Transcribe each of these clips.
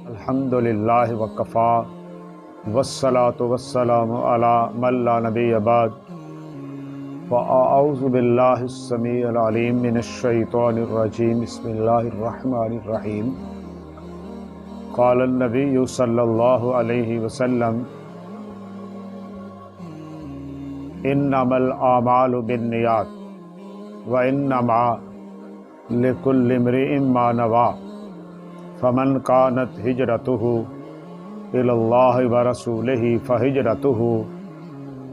الحمدللہ وکفا والصلاة والسلام علی من لا نبی بعد فاعوذ باللہ السمیع العلیم من الشیطان الرجیم بسم اللہ الرحمن الرحیم قال النبی صلی اللہ علیہ وسلم انما الاعمال بالنیات وانما لکل امرئ ما نوی فمن كانت ہجرته الى اللہ ورسولہ فہجرته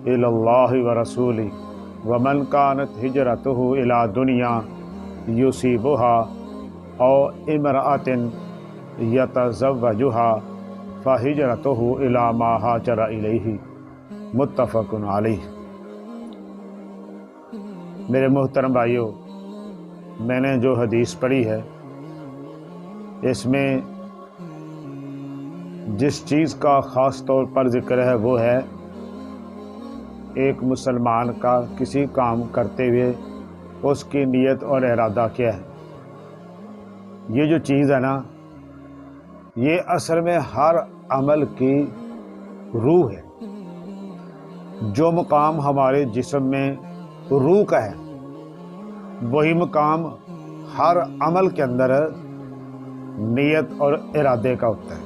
الى اللہ ورسولہ ومن كانت ہجرته الى دنیا یصیبها او امرأة یتزوجها فہجرته الى ما ہاجر الیہ متفق علیہ۔ میرے محترم بھائیو، میں نے جو حدیث پڑھی ہے اس میں جس چیز کا خاص طور پر ذکر ہے وہ ہے ایک مسلمان کا کسی کام کرتے ہوئے اس کی نیت اور ارادہ کیا ہے۔ یہ جو چیز ہے نا، یہ اصل میں ہر عمل کی روح ہے۔ جو مقام ہمارے جسم میں روح کا ہے، وہی مقام ہر عمل کے اندر نیت اور ارادے کا ہوتا ہے۔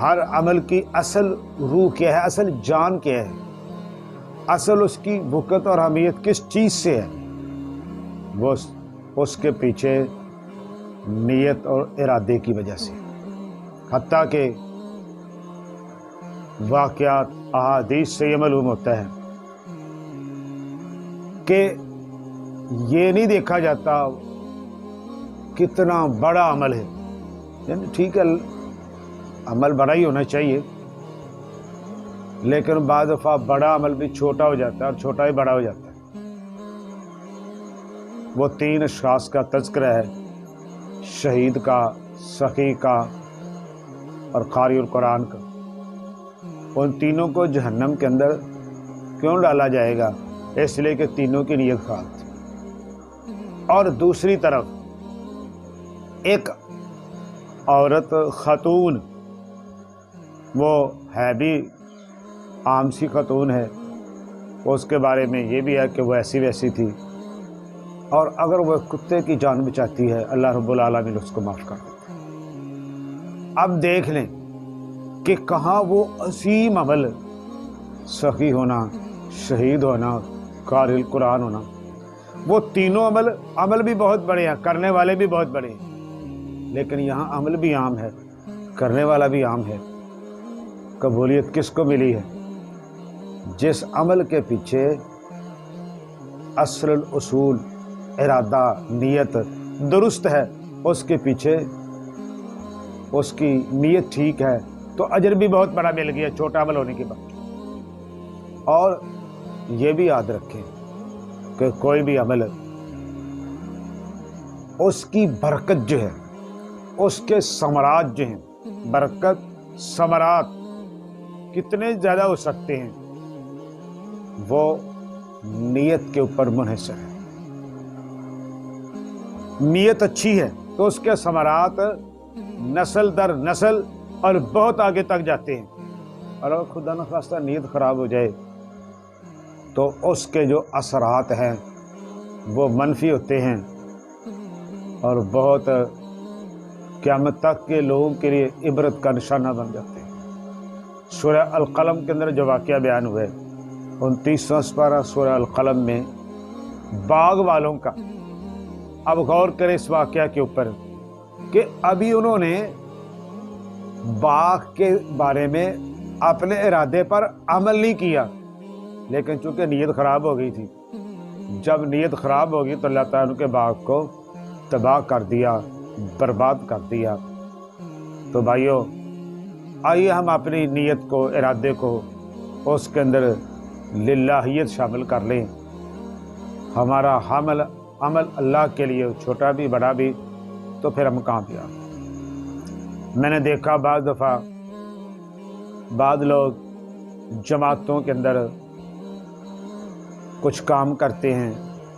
ہر عمل کی اصل روح کیا ہے، اصل جان کیا ہے، اصل اس کی وقت اور اہمیت کس چیز سے ہے، وہ اس کے پیچھے نیت اور ارادے کی وجہ سے۔ حتیٰ کہ واقعات احادیث سے یہ معلوم ہوتا ہے کہ یہ نہیں دیکھا جاتا کتنا بڑا عمل ہے، یعنی ٹھیک ہے عمل بڑا ہی ہونا چاہیے، لیکن بعض دفعہ بڑا عمل بھی چھوٹا ہو جاتا ہے اور چھوٹا ہی بڑا ہو جاتا ہے۔ وہ 3 اشخاص کا تذکرہ ہے، شہید کا، سخی کا اور قاری القرآن کا۔ ان تینوں کو جہنم کے اندر کیوں ڈالا جائے گا؟ اس لیے کہ تینوں کی نیت خراب تھی۔ اور دوسری طرف ایک عورت خاتون، وہ ہے بھی عام سی خاتون ہے، اس کے بارے میں یہ بھی ہے کہ وہ ایسی ویسی تھی، اور اگر وہ کتے کی جان بچاتی ہے اللہ رب العالمین اس کو معاف کر دیتا ہے۔ اب دیکھ لیں کہ کہاں وہ عظیم عمل، سخی ہونا، شہید ہونا، قاری القرآن ہونا، وہ تینوں عمل بھی بہت بڑے ہیں، کرنے والے بھی بہت بڑے ہیں، لیکن یہاں عمل بھی عام ہے، کرنے والا بھی عام ہے۔ قبولیت کس کو ملی ہے؟ جس عمل کے پیچھے اصل الاصول، ارادہ، نیت درست ہے، اس کے پیچھے اس کی نیت ٹھیک ہے تو اجر بھی بہت بڑا مل گیا چھوٹا عمل ہونے کے بعد۔ اور یہ بھی یاد رکھیں کہ کوئی بھی عمل، اس کی برکت جو ہے، اس کے ثمرات جو ہیں، برکت ثمرات کتنے زیادہ ہو سکتے ہیں، وہ نیت کے اوپر منحصر ہے۔ نیت اچھی ہے تو اس کے ثمرات نسل در نسل اور بہت آگے تک جاتے ہیں، اور اگر خدا نخواستہ نیت خراب ہو جائے تو اس کے جو اثرات ہیں وہ منفی ہوتے ہیں اور بہت قیامت تک کے لوگوں کے لیے عبرت کا نشانہ بن جاتے ہیں۔ سورہ القلم کے اندر جو واقعہ بیان ہوئے، 29واں سپارہ سورہ القلم میں باغ والوں کا، اب غور کریں اس واقعہ کے اوپر کہ ابھی انہوں نے باغ کے بارے میں اپنے ارادے پر عمل نہیں کیا، لیکن چونکہ نیت خراب ہو گئی تھی، جب نیت خراب ہوگی تو اللہ تعالیٰ ان کے باغ کو تباہ کر دیا، برباد کر دیا۔ تو بھائیو، آئیے ہم اپنی نیت کو، ارادے کو اس کے اندر للہیت شامل کر لیں۔ ہمارا عمل اللہ کے لیے، چھوٹا بھی بڑا بھی، تو پھر ہم کامیاب۔ میں نے دیکھا بعض دفعہ بعض لوگ جماعتوں کے اندر کچھ کام کرتے ہیں،